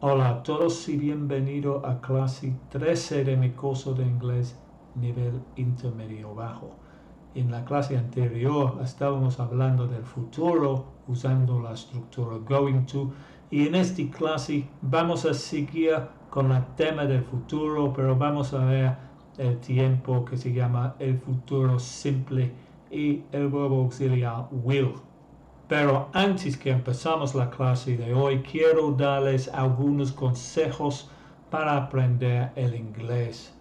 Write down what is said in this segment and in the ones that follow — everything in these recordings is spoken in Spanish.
Hola a todos y bienvenido a clase 13 de mi curso de inglés nivel intermedio bajo. En la clase anterior estábamos hablando del futuro usando la estructura going to, y en esta clase vamos a seguir con el tema del futuro, pero vamos a ver el tiempo que se llama el futuro simple y el verbo auxiliar will. Pero antes que empezamos la clase de hoy, quiero darles algunos consejos para aprender el inglés.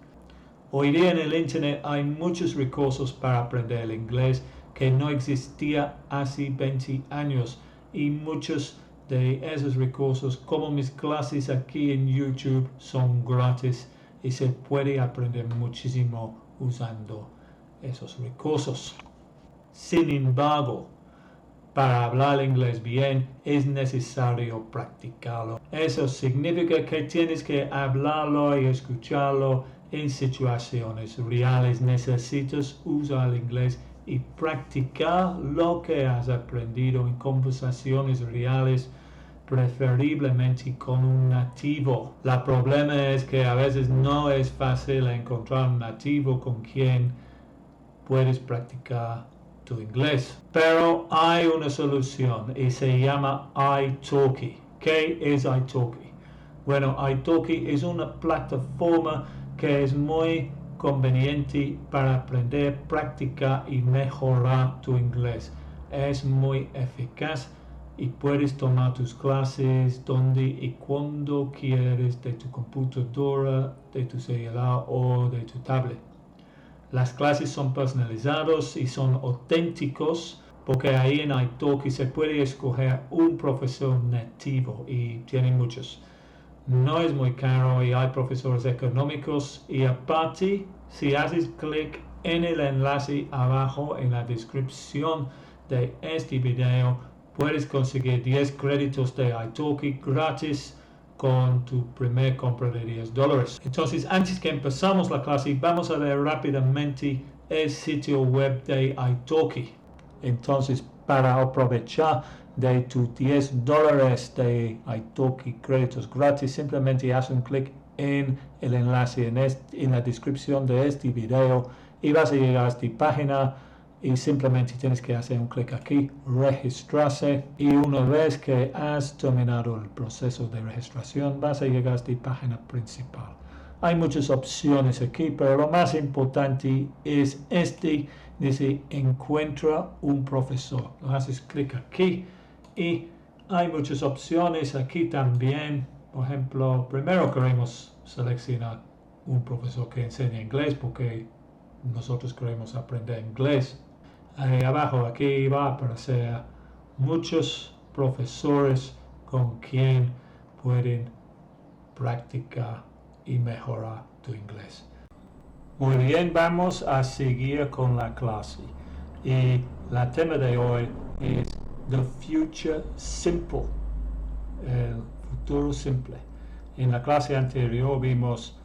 Hoy día en el internet hay muchos recursos para aprender el inglés que no existía hace 20 años, y muchos de esos recursos, como mis clases aquí en YouTube, son gratis y se puede aprender muchísimo usando esos recursos. Sin embargo, para hablar inglés bien es necesario practicarlo. Eso significa que tienes que hablarlo y escucharlo en situaciones reales. Necesitas usar el inglés y practicar lo que has aprendido en conversaciones reales, preferiblemente con un nativo. El problema es que a veces no es fácil encontrar un nativo con quien puedes practicar tu inglés. Pero hay una solución y se llama italki. ¿Qué es italki? Bueno, italki es una plataforma que es muy conveniente para aprender, practicar y mejorar tu inglés. Es muy eficaz y puedes tomar tus clases donde y cuando quieres, de tu computadora, de tu celular o de tu tablet. Las clases son personalizados y son auténticos, porque ahí en italki se puede escoger un profesor nativo y tienen muchos. No es muy caro y hay profesores económicos, y aparte, si haces clic en el enlace abajo en la descripción de este video, puedes conseguir 10 créditos de italki gratis con tu primer compra de $10. Entonces, antes que empezamos la clase, vamos a ver rápidamente el sitio web de italki. Entonces, para aprovechar de tus $10 de italki créditos gratis, simplemente haz un clic en el enlace en la descripción de este video y vas a llegar a esta página. Y simplemente tienes que hacer un clic aquí, registrarse, y una vez que has terminado el proceso de registración vas a llegar a esta página principal. Hay muchas opciones aquí, pero lo más importante es dice encuentra un profesor. Haces clic aquí y hay muchas opciones aquí también. Por ejemplo, primero queremos seleccionar un profesor que enseñe inglés porque nosotros queremos aprender inglés. Ahí abajo aquí va a aparecer muchos profesores con quien pueden practicar y mejorar tu inglés. Muy bien, vamos a seguir con la clase y el tema de hoy es the future simple, el futuro simple. En la clase anterior vimos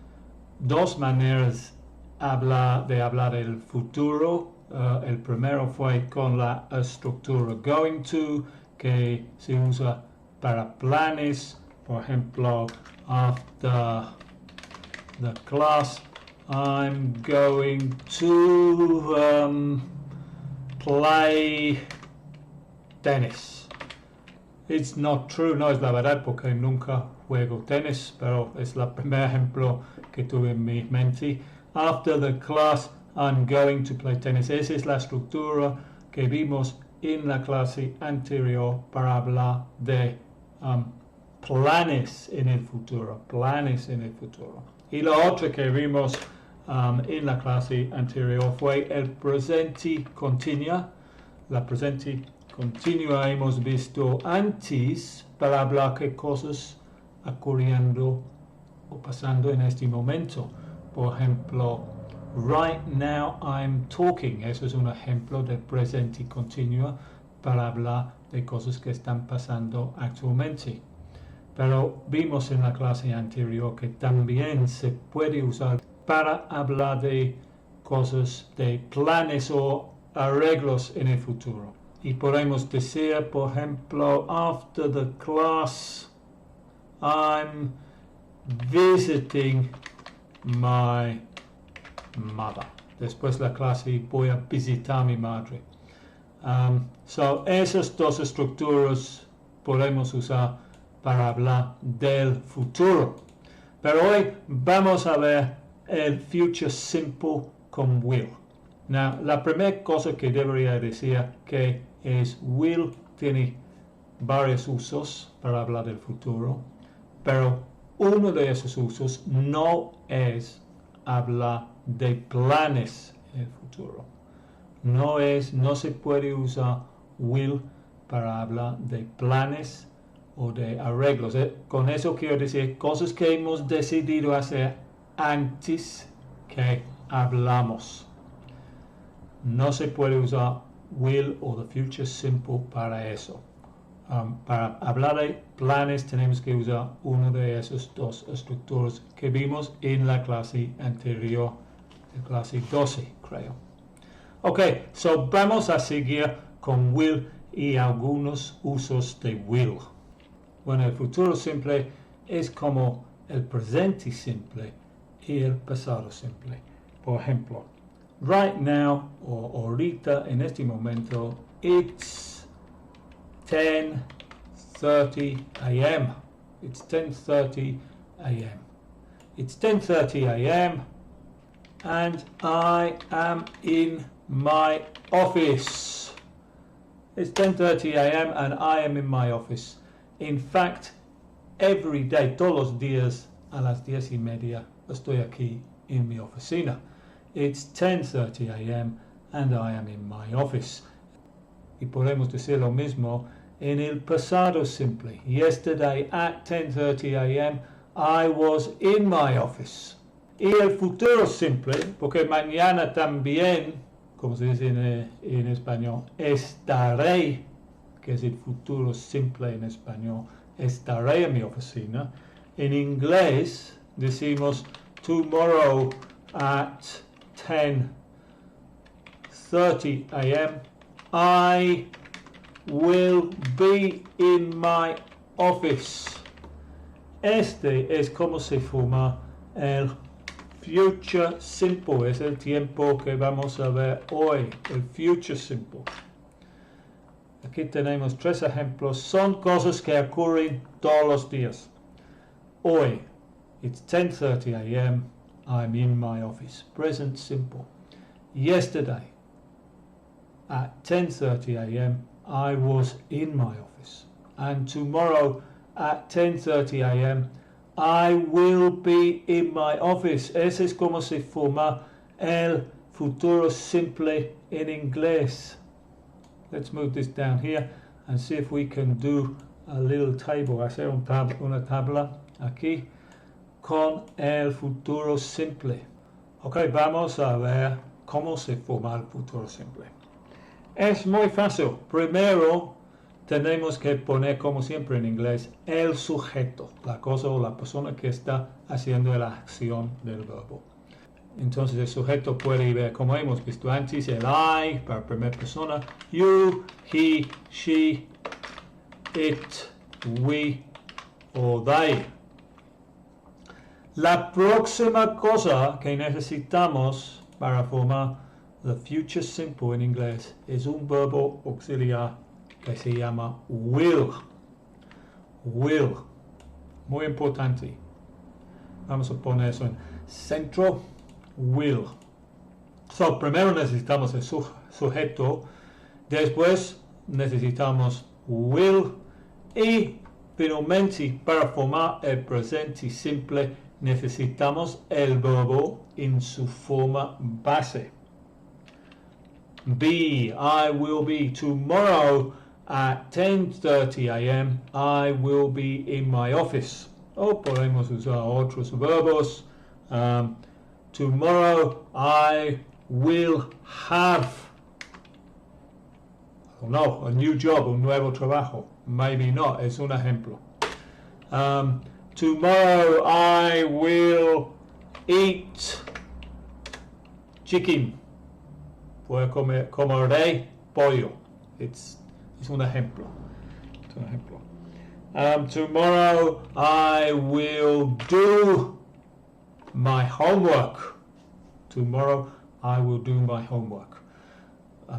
dos maneras de hablar del futuro. El primero fue con la estructura going to, que se usa para planes. Por ejemplo, after the class I'm going to play tennis. It's not true, no es la verdad porque nunca juego tenis, pero es el primer ejemplo que tuve en mi mente. After the class I'm going to play tennis. Esa es la estructura que vimos en la clase anterior para hablar de planes en el futuro. Planes en el futuro. Y la otra que vimos en la clase anterior fue el presente continuo. La presente continua hemos visto antes para hablar qué cosas ocurriendo o pasando en este momento. Por ejemplo, right now I'm talking. Eso es un ejemplo de presente continuo para hablar de cosas que están pasando actualmente. Pero vimos en la clase anterior que también se puede usar para hablar de cosas, de planes o arreglos en el futuro. Y podemos decir, por ejemplo, after the class I'm visiting my mother. Después la clase voy a visitar a mi madre. So esas dos estructuras podemos usar para hablar del futuro. Pero hoy vamos a ver el future simple con will. Now, la primera cosa que debería decir que es will tiene varios usos para hablar del futuro, pero uno de esos usos no es hablar de planes en el futuro. No se puede usar will para hablar de planes o de arreglos. Con eso quiero decir cosas que hemos decidido hacer antes que hablamos. No se puede usar will o the future simple para eso. Para hablar de planes tenemos que usar una de esas dos estructuras que vimos en la clase anterior, la clase 12, creo. Ok, so vamos a seguir con will y algunos usos de will. Bueno, el futuro simple es como el presente simple y el pasado simple. Por ejemplo, right now, o ahorita, en este momento, it's 10:30 a.m. It's 10:30 a.m. It's 10:30 a.m. and I am in my office. It's 10:30 a.m. and I am in my office. In fact, every day, todos los días a las 10:30 estoy aquí en mi oficina. It's 10:30 a.m. and I am in my office. Y podemos decir lo mismo en el pasado simple. Yesterday at 10:30 a.m. I was in my office. Y el futuro simple, porque mañana también, como se dice en español, estaré, que es el futuro simple en español, estaré en mi oficina. En inglés decimos tomorrow at 10:30 a.m. I will be in my office. Este es como se forma el future simple, es el tiempo que vamos a ver hoy, el future simple. Aquí tenemos 3 ejemplos, son cosas que ocurren todos los días. Hoy, it's 10:30 a.m., I'm in my office, present simple. Yesterday, at 10:30 a.m., I was in my office. And tomorrow, at 10:30 a.m., I will be in my office. Ese es como se forma el futuro simple en inglés. Let's move this down here and see if we can do a little table. Hacer una tabla aquí con el futuro simple. Ok, vamos a ver cómo se forma el futuro simple. Es muy fácil. Primero tenemos que poner, como siempre en inglés, el sujeto, la cosa o la persona que está haciendo la acción del verbo. Entonces el sujeto puede ir, como hemos visto antes, el I para primera persona, you, he, she, it, we o they. La próxima cosa que necesitamos para formar the future simple en inglés es un verbo auxiliar que se llama will. Will. Muy importante. Vamos a poner eso en centro. Will. So, primero necesitamos el sujeto. Después necesitamos will. Y finalmente, para formar el presente simple, necesitamos el verbo en su forma base. Be, I will be. Tomorrow at 10:30 a.m. I will be in my office. O podemos usar otros verbos. Tomorrow I will have, I don't know, a new job, un nuevo trabajo. Maybe not, es un ejemplo. Tomorrow I will eat chicken. Comeré pollo. Es un ejemplo. Es un ejemplo. Tomorrow I will do my homework. Tomorrow I will do my homework.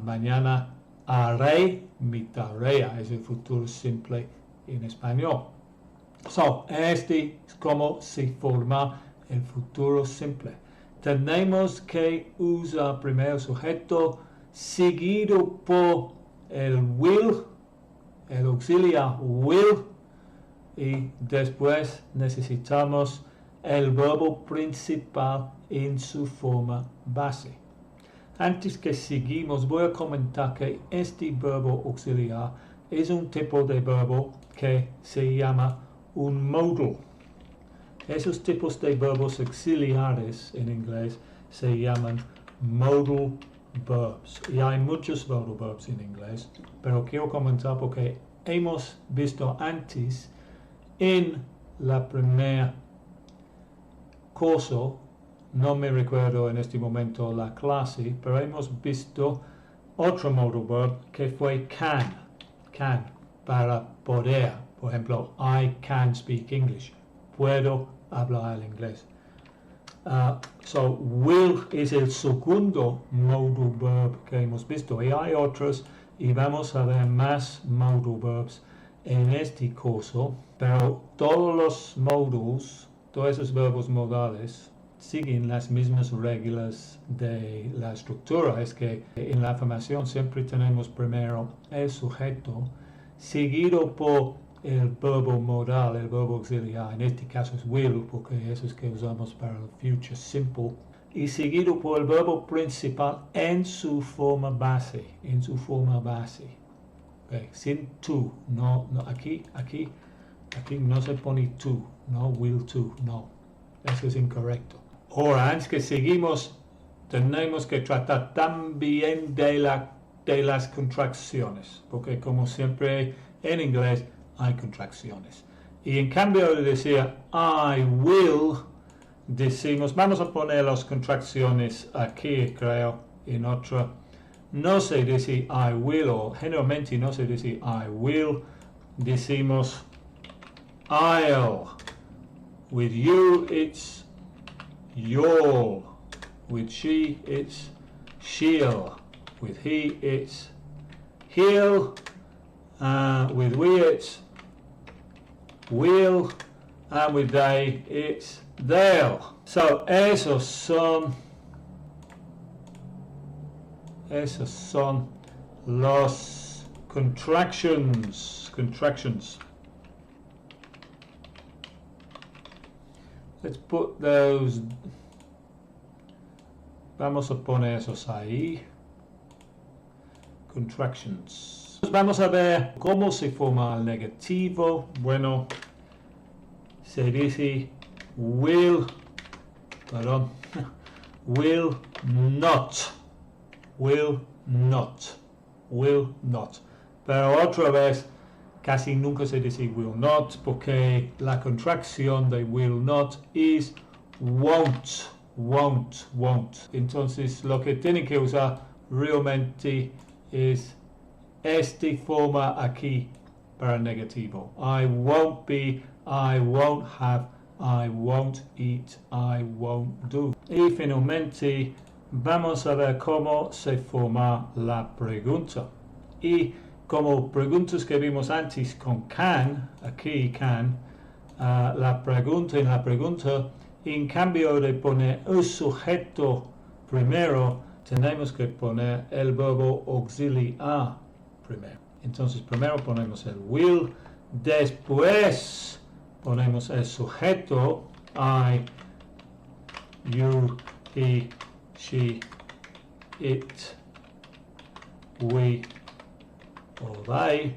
Mañana haré mi tarea. Es el futuro simple en español. So, este es como se forma el futuro simple. Tenemos que usar primero el sujeto seguido por el will, el auxiliar will, y después necesitamos el verbo principal en su forma base. Antes que seguimos, voy a comentar que este verbo auxiliar es un tipo de verbo que se llama un modal. Esos tipos de verbos auxiliares en inglés se llaman modal verbs. Y hay muchos modal verbs en inglés, pero quiero comentar porque hemos visto antes en la primera curso, no me recuerdo en este momento la clase, pero hemos visto otro modal verb que fue can, para poder. Por ejemplo, I can speak English. Puedo hablar el inglés. So, will es el segundo modal verb que hemos visto. Y hay otros, y vamos a ver más modal verbs en este curso. Pero todos los modals, todos esos verbos modales, siguen las mismas reglas de la estructura. Es que en la afirmación siempre tenemos primero el sujeto, seguido por el verbo modal, el verbo auxiliar, en este caso es will, porque eso es que usamos para el future simple, y seguido por el verbo principal en su forma base, Okay. Sin to, no, aquí no se pone to, no will to, no, eso es incorrecto. Ahora, antes que seguimos, tenemos que tratar también de las contracciones, porque como siempre en inglés hay contracciones. Y en cambio de decir I will, decimos, vamos a poner las contracciones aquí, creo, en otra. No se dice I will, o generalmente no se dice I will, decimos I'll. With you, it's you'll. With she, it's she'll. With he, it's he'll. With we, it's will, and with they, it's they'll. So, esos son los contractions. Let's put those. Vamos a poner esos ahí. Contractions. Vamos a ver cómo se forma el negativo. Bueno, se dice will not. Pero otra vez, casi nunca se dice will not, porque la contracción de will not es won't. Entonces, lo que tienen que usar realmente es esta forma aquí para el negativo. I won't be, I won't have, I won't eat, I won't do. Y finalmente vamos a ver cómo se forma la pregunta. Y como preguntas que vimos antes con can, aquí can, en la pregunta, en cambio de poner el sujeto primero, tenemos que poner el verbo auxiliar primero. Entonces primero ponemos el will, después ponemos el sujeto I, you, he, she, it, we o they,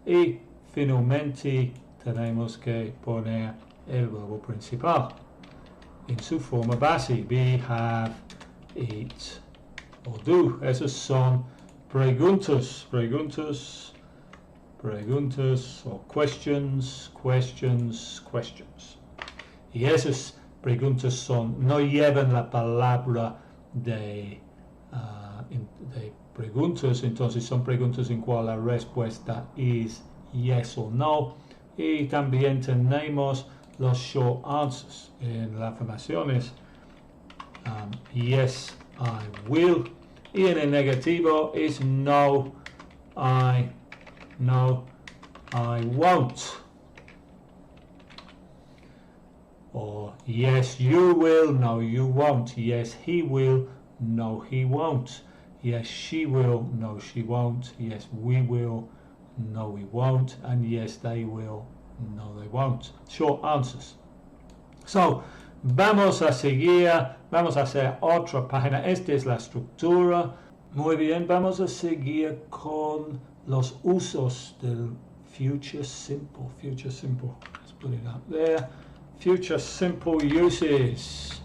y finalmente tenemos que poner el verbo principal en su forma base, be, have, eat o do. Esas son preguntas o questions. Y esas preguntas no llevan la palabra de preguntas, entonces son preguntas en cual la respuesta es yes o no. Y también tenemos los short answers. En las afirmaciones, yes, I will. Y en el negativo es no, I won't. Or yes, you will, no, you won't. Yes, he will, no, he won't. Yes, she will, no, she won't. Yes, we will, no, we won't. And yes, they will, no, they won't. Short answers. So, vamos a seguir, vamos a hacer otra página. Esta es la estructura. Muy bien, vamos a seguir con los usos del future simple. Future simple. Let's put it up there. Future simple uses.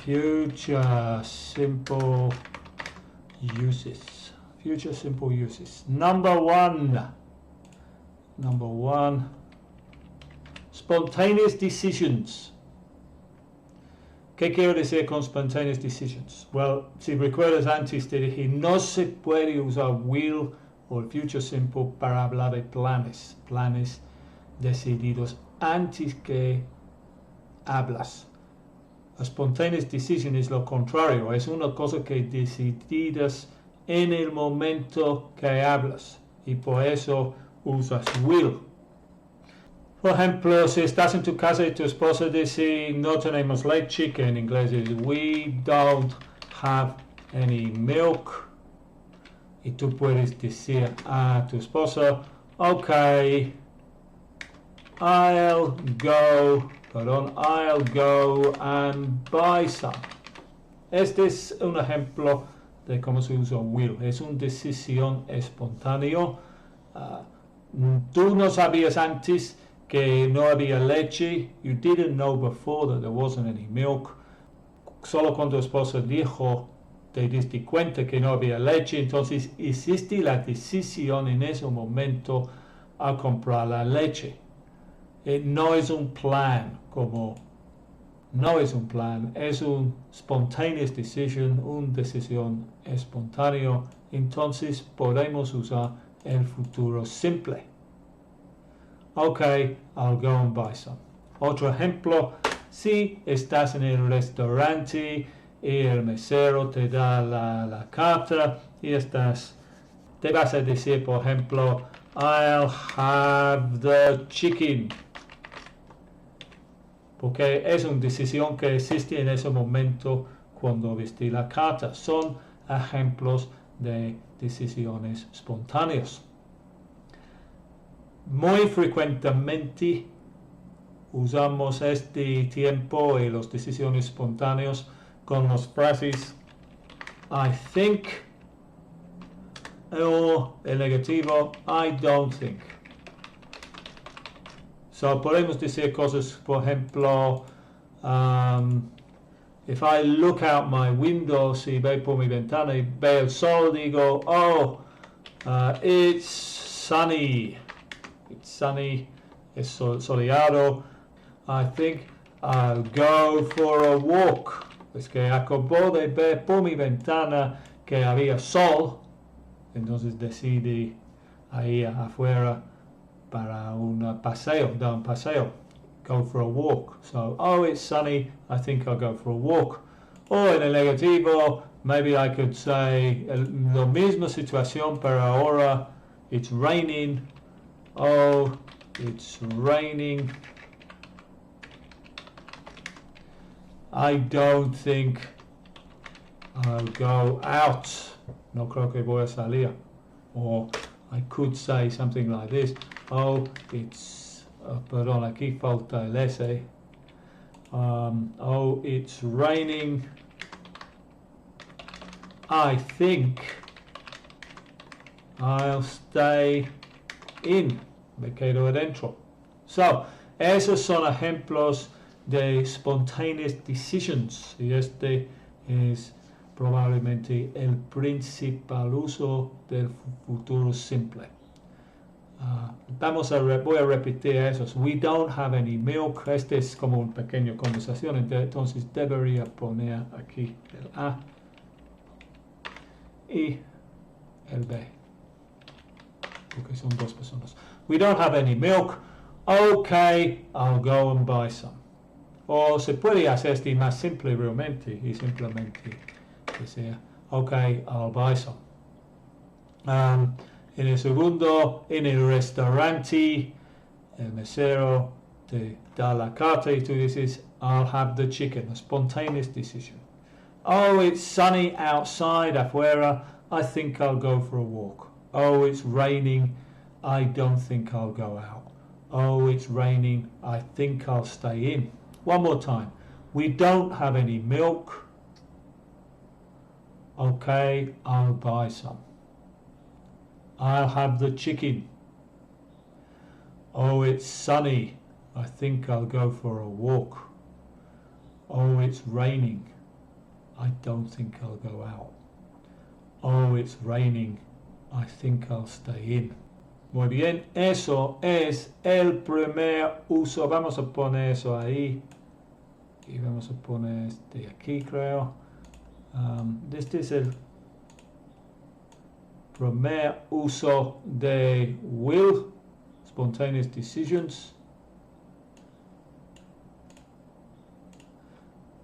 Future simple uses. Future simple uses. Number one. Spontaneous decisions. ¿Qué quiero decir con spontaneous decisions? Well, si recuerdas antes te dije, no se puede usar will o future simple para hablar de planes decididos antes que hablas. A spontaneous decision es lo contrario, es una cosa que decidas en el momento que hablas y por eso usas will. Por ejemplo, si estás en tu casa y tu esposa dice no tenemos leche, que en inglés es we don't have any milk, y tú puedes decir a tu esposa, okay, I'll go and buy some. Este es un ejemplo de cómo se usa will. Es una decisión espontánea. Tú no sabías antes que no había leche. You didn't know before that there wasn't any milk. Solo cuando tu esposa dijo, te diste cuenta que no había leche, entonces hiciste la decisión en ese momento a comprar la leche. No es un plan, es un spontaneous decision, una decisión espontánea. Entonces podemos usar el futuro simple. Okay, I'll go and buy some. Otro ejemplo, si estás en el restaurante y el mesero te da la carta y te vas a decir, por ejemplo, I'll have the chicken. Porque es una decisión que existe en ese momento cuando viste la carta. Son ejemplos de decisiones espontáneas. Muy frecuentemente usamos este tiempo y las decisiones espontáneas con las frases I think o el negativo I don't think. So podemos decir cosas, por ejemplo, if I look out my window, si veo por mi ventana y veo el sol, digo, it's sunny. It's sunny, es soleado. I think I'll go for a walk. Es que acabo de ver por mi ventana que había sol, entonces decidí ir afuera para dar un paseo. Go for a walk. So, it's sunny, I think I'll go for a walk. O en el negativo, maybe I could say la misma situación, pero ahora it's raining. Oh, it's raining. I don't think I'll go out. No creo que voy a salir. Or I could say something like this. Oh, it's... perdón, aquí falta el S. Oh, it's raining. I think I'll stay in. Me quedo adentro. So, esos son ejemplos de spontaneous decisions. Y este es probablemente el principal uso del futuro simple. Voy a repetir esos. We don't have any milk. Este es como una pequeña conversación. Entonces debería poner aquí el A y el B. Porque son dos personas. We don't have any milk. Okay, I'll go and buy some. O se puede hacer esto más simple realmente y simplemente decir, okay, I'll buy some. En el segundo, en el restaurante, el mesero te da la carta y tú dices, I'll have the chicken, a spontaneous decision. Oh, it's sunny outside, afuera, I think I'll go for a walk. Oh, it's raining, I don't think I'll go out. Oh, it's raining, I think I'll stay in. One more time. We don't have any milk. Okay, I'll buy some. I'll have the chicken. Oh, it's sunny. I think I'll go for a walk. Oh, it's raining. I don't think I'll go out. Oh, it's raining. I think I'll stay in. Muy bien, eso es el primer uso. Vamos a poner eso ahí. Y vamos a poner este aquí, creo. Este es el primer uso de will, spontaneous decisions.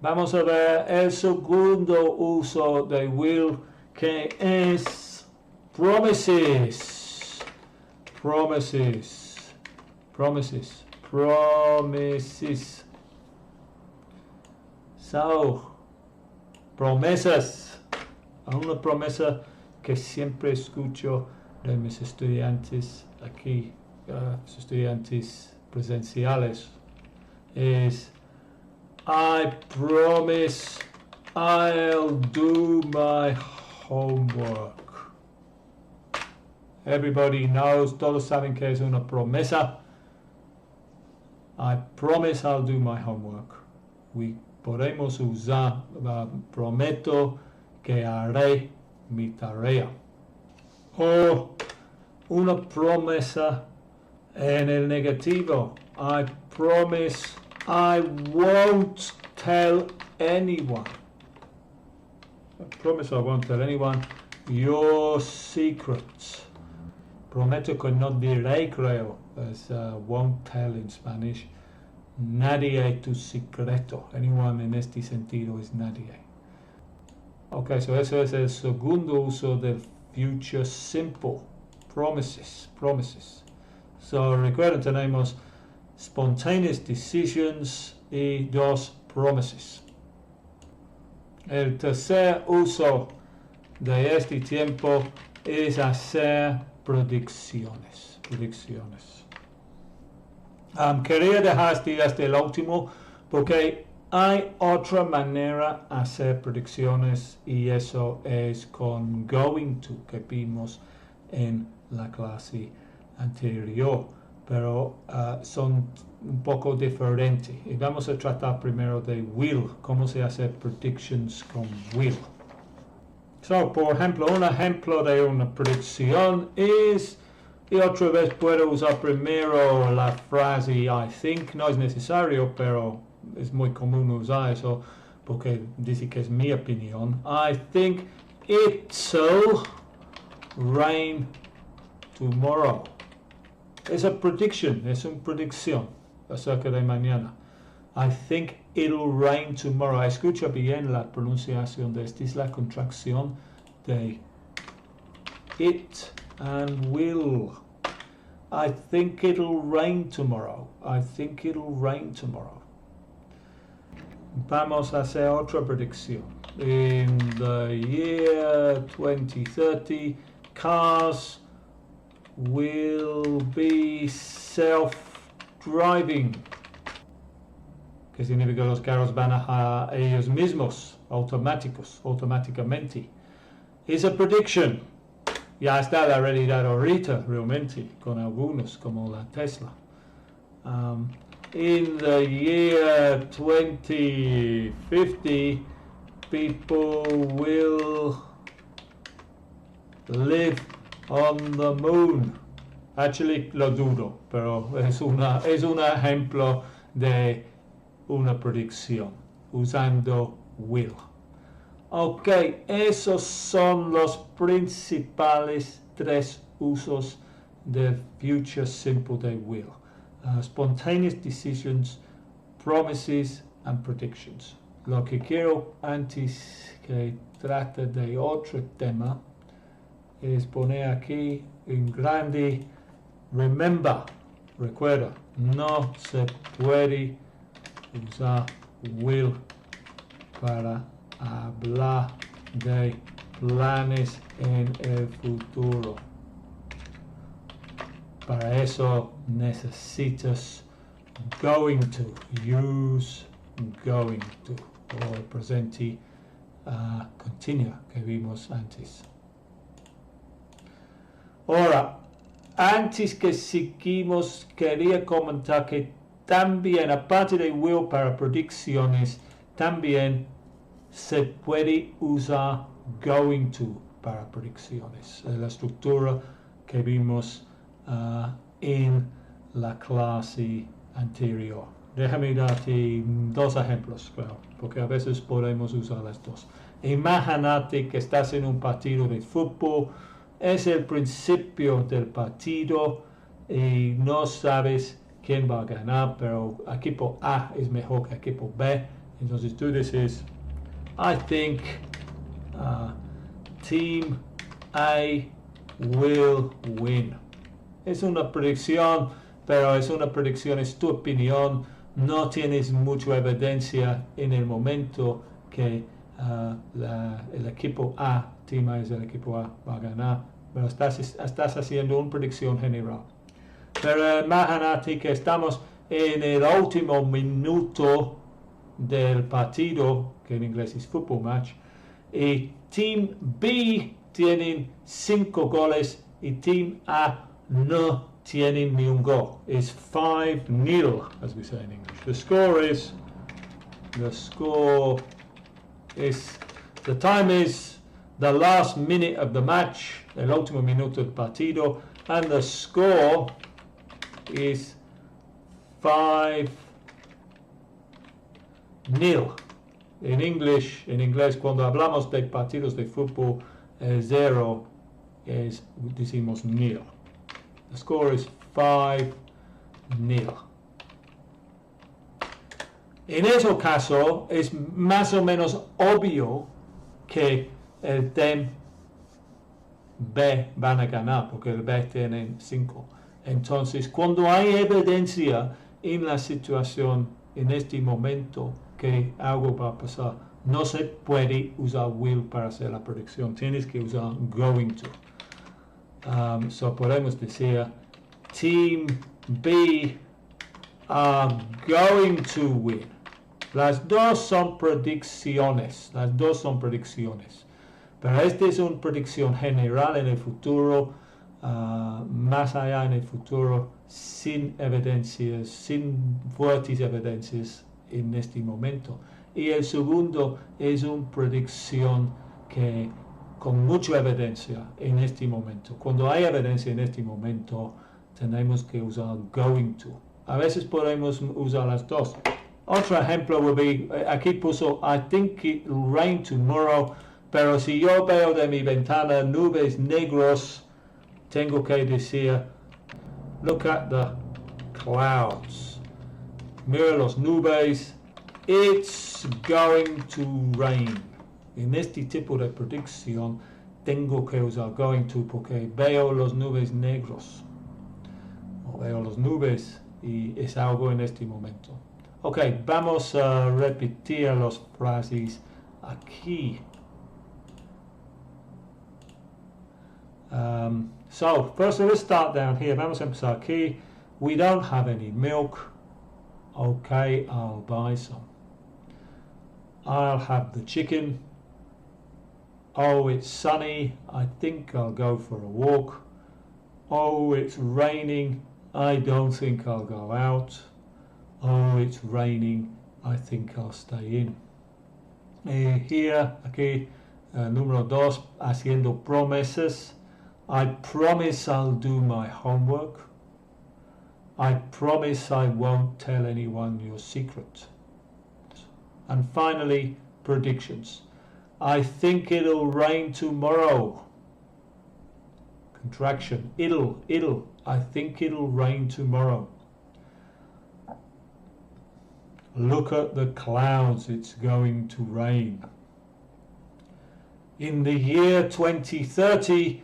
Vamos a ver el segundo uso de will, que es promises. Promises. Promises. Promises. So, promesas. Una promesa que siempre escucho de mis estudiantes aquí, estudiantes presenciales, es I promise I'll do my homework. Everybody knows, todos saben que es una promesa. I promise I'll do my homework. Podemos usar, prometo que haré mi tarea. O una promesa en el negativo. I promise I won't tell anyone. I promise I won't tell anyone your secrets. Prometo que no diré, creo, es won't tell in Spanish. Nadie tu secreto. Anyone en este sentido es nadie. Ok, so eso es el segundo uso del future simple. Promises, promises. So recuerden, tenemos spontaneous decisions y dos promises. El tercer uso de este tiempo es hacer predicciones. Quería dejar hasta el último porque hay otra manera de hacer predicciones y eso es con going to, que vimos en la clase anterior, pero son un poco diferentes. Y vamos a tratar primero de will, cómo se hace predictions con will. So, por ejemplo, un ejemplo de una predicción es, y otra vez puedo usar primero la frase I think, no es necesario, pero es muy común usar eso porque dice que es mi opinión. I think it'll rain tomorrow. Es una predicción acerca de mañana. I think it'll rain tomorrow. Escucha bien la pronunciación de esta, es la contracción de it and will. I think it'll rain tomorrow. I think it'll rain tomorrow. Vamos a hacer otra predicción. In the year 2030, cars will be self-driving. Que significa que los carros van a ellos mismos, automáticamente. Es a prediction. Ya está la realidad ahorita, realmente, con algunos, como la Tesla. In the year 2050, people will live on the moon. Actually, lo dudo, pero es un ejemplo de una predicción usando will. Ok, esos son los principales tres usos del future simple de will. spontaneous decisions, promises and predictions. Lo que quiero antes que trate de otro tema es poner aquí en grande, remember, recuerda, no se puede usar will para hablar de planes en el futuro. Para eso necesitas going to, use going to, o el presente continuo que vimos antes. Ahora, antes que seguimos, quería comentar que también, aparte de will para predicciones, también se puede usar going to para predicciones. La estructura que vimos en la clase anterior. Déjame darte dos ejemplos, claro, porque a veces podemos usar las dos. Imagínate que estás en un partido de fútbol, es el principio del partido y no sabes quién va a ganar, pero equipo A es mejor que equipo B. Entonces tú dices, I think team A will win. Es una predicción, pero es una predicción, es tu opinión. No tienes mucha evidencia en el momento que el equipo A, Team A es el equipo A, va a ganar, pero estás haciendo una predicción general. Pero imagínate que estamos en el último minuto del partido, que en inglés es football match, y Team B tienen 5 goles y Team A no tienen ni un gol. It's 5-0, as we say in English. The score is, the time is the last minute of the match, el último minuto del partido, and the score is 5-0. En inglés, cuando hablamos de partidos de fútbol, 0 decimos nil. The score is 5-0. En ese caso, es más o menos obvio que el team B van a ganar, porque el B tiene 5. Entonces, cuando hay evidencia en la situación, en este momento, que algo va a pasar, no se puede usar will para hacer la predicción, tienes que usar going to. So podemos decir, Team B are going to win. Las dos son predicciones, pero esta es una predicción general en el futuro, más allá en el futuro, sin evidencias, sin fuertes evidencias en este momento. Y el segundo es una predicción que con mucha evidencia en este momento. Cuando hay evidencia en este momento, tenemos que usar going to. A veces podemos usar las dos. Otro ejemplo would be, aquí puso, I think it will rain tomorrow, pero si yo veo de mi ventana nubes negros, tengo que decir, look at the clouds. Mira las nubes, it's going to rain. En este tipo de predicción tengo que usar going to porque veo las nubes negros. O veo las nubes y es algo en este momento. Ok, vamos a repetir las frases aquí. So, first let's start down here. Vamos a empezar aquí. We don't have any milk. Okay, I'll buy some. I'll have the chicken. Oh, it's sunny. I think I'll go for a walk. Oh, it's raining. I don't think I'll go out. Oh, it's raining. I think I'll stay in. Here, aquí, número 2, haciendo promesas. I promise I'll do my homework. I promise I won't tell anyone your secret. And finally, predictions. I think it'll rain tomorrow. Contraction. It'll. I think it'll rain tomorrow. Look at the clouds, it's going to rain. In the year 2030,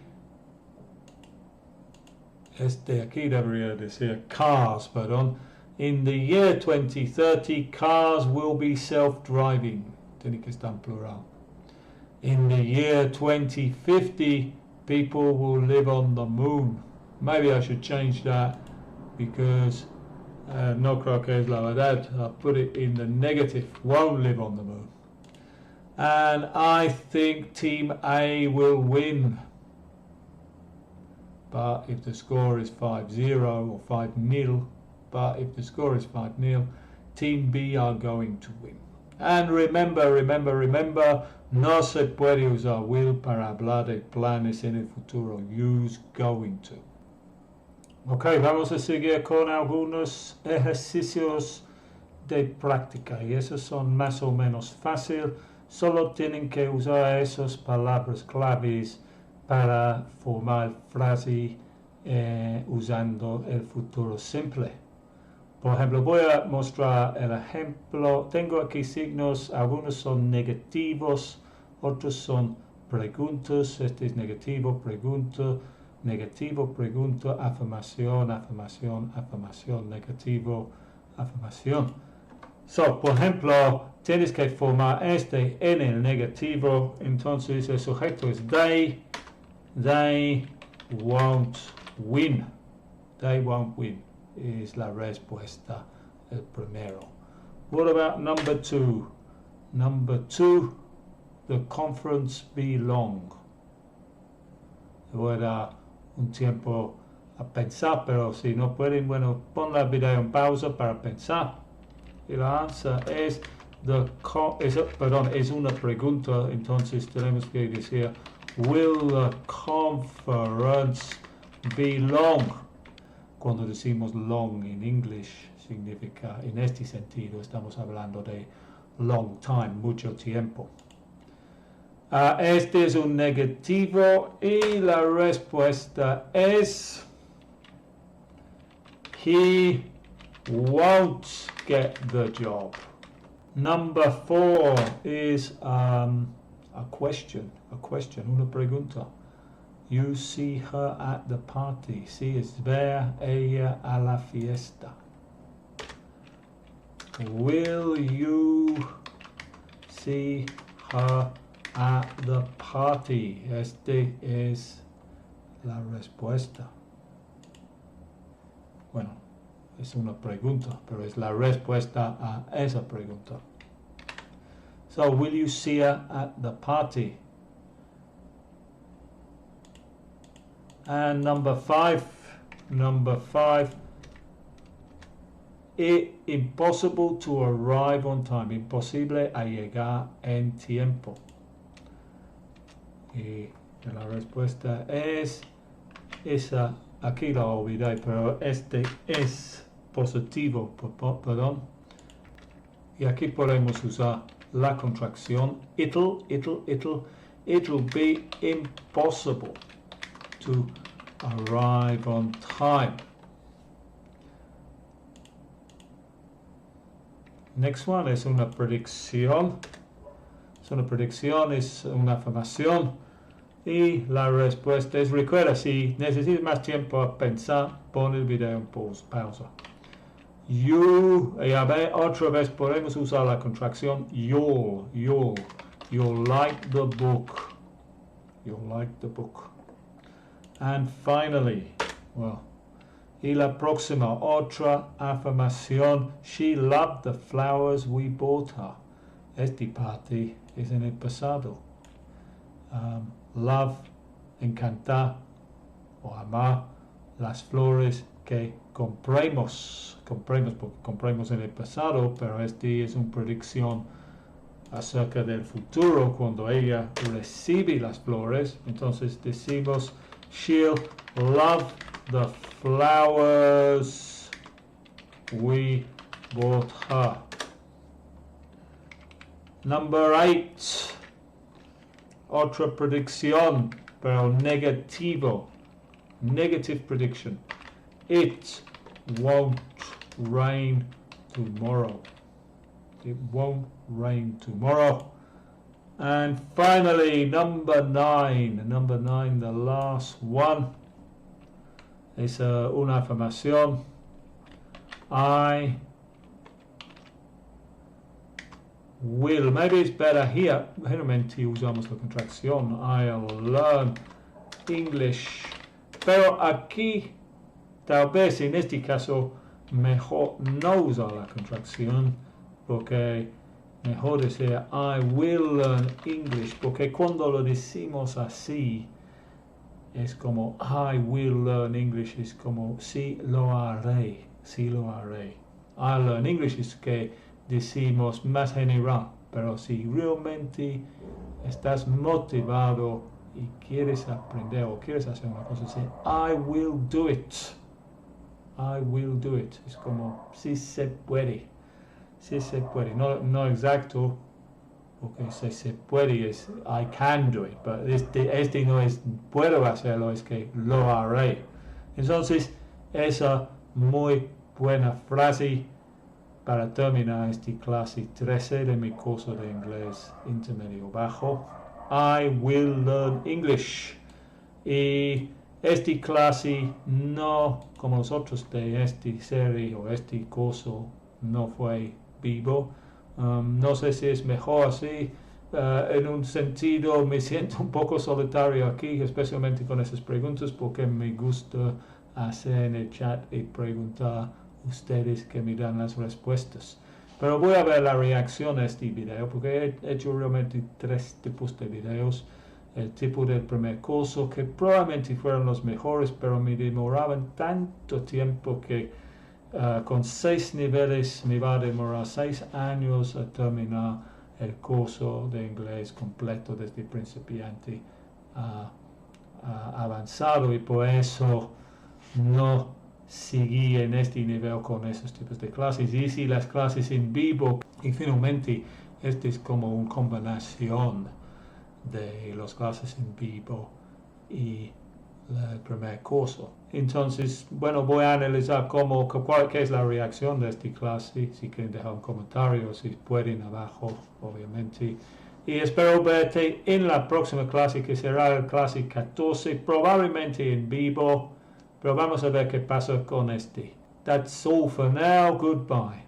aquí debería decir cars, perdón. In the year 2030, cars will be self-driving. Tiene que estar en plural. In the year 2050, people will live on the moon. Maybe I should change that because no creo que es la verdad. I'll put it in the negative. Won't live on the moon. And I think Team A will win. But if the score is 5-0 or 5-0, but if the score is 5-0, Team B are going to win. And remember, no se puede usar will para hablar de planes en el futuro. Use going to. Ok, vamos a seguir con algunos ejercicios de práctica. Y esos son más o menos fácil. Solo tienen que usar esas palabras claves para formar frase usando el futuro simple. Por ejemplo, voy a mostrar el ejemplo. Tengo aquí signos, algunos son negativos, otros son preguntas. Este es negativo, pregunta, afirmación, negativo, afirmación. So, por ejemplo, tienes que formar este en el negativo, entonces el sujeto es they won't win. They won't win es la respuesta, el primero. What about number 2? Number 2, the conference be long. Voy a dar un tiempo a pensar, pero si no pueden, bueno, pon la video en pausa para pensar. Y la answer es es una pregunta, entonces tenemos que decir will the conference be long? Cuando decimos long en English significa, en este sentido, estamos hablando de long time, mucho tiempo. Este es un negativo y la respuesta es he won't get the job. Number 4 is a question, una pregunta. You see her at the party. Sí, es ver ella a la fiesta. Will you see her at the party? Este es la respuesta. Bueno, es una pregunta, pero es la respuesta a esa pregunta. So, will you see her at the party? And number 5, impossible to arrive on time. Imposible a llegar en tiempo. Y la respuesta es esa. Aquí la olvidé, pero este es positivo, perdón. Y aquí podemos usar la contracción it'll be impossible to arrive on time. Next one es una predicción. Es una afirmación. Y la respuesta es, recuerda, si necesitas más tiempo a pensar, pon el video en pausa. You, y a ver, otra vez podemos usar la contracción you'll like the book. You'll like the book. And finally, y la próxima, otra afirmación, she loved the flowers we bought her. Esta parte es en el pasado. Love, encantar o amar las flores que compremos porque compremos en el pasado, pero este es una predicción acerca del futuro cuando ella recibe las flores. Entonces decimos she'll love the flowers we bought her. Number 8. Otra predicción, pero negativo. Negative prediction. It won't rain tomorrow. It won't rain tomorrow. And finally, number 9. Number 9, the last one, es una afirmación. I will. Maybe it's better here. Generalmente usamos la contracción. I'll learn English. Pero aquí, tal vez en este caso, mejor no usar la contracción, porque mejor decir I will learn English, porque cuando lo decimos así, es como I will learn English, es como sí lo haré, sí lo haré. I'll learn English es que decimos más general, pero si realmente estás motivado y quieres aprender o quieres hacer una cosa así, I will do it. I will do it. Es como si se puede. Si se puede. No exacto, porque si se puede es I can do it. Pero este no es puedo hacerlo, es que lo haré. Entonces, esa muy buena frase para terminar esta clase 13 de mi curso de inglés intermedio bajo. I will learn English. Y esta clase no, como los otros de esta serie o este curso, no fue vivo. No sé si es mejor así. En un sentido me siento un poco solitario aquí, especialmente con esas preguntas, porque me gusta hacer en el chat y preguntar a ustedes que me dan las respuestas. Pero voy a ver la reacción a este video, porque he hecho realmente 3 tipos de videos. El tipo del primer curso, que probablemente fueron los mejores, pero me demoraban tanto tiempo que con 6 niveles me va a demorar 6 años a terminar el curso de inglés completo desde principiante a avanzado, y por eso no seguí en este nivel con esos tipos de clases. Hice las clases en vivo y finalmente este es como una combinación de las clases en vivo y el primer curso. Entonces, bueno, voy a analizar qué es la reacción de esta clase. Si quieren dejar un comentario, si pueden, abajo, obviamente. Y espero verte en la próxima clase, que será la clase 14, probablemente en vivo, pero vamos a ver qué pasa con este. That's all for now. Goodbye.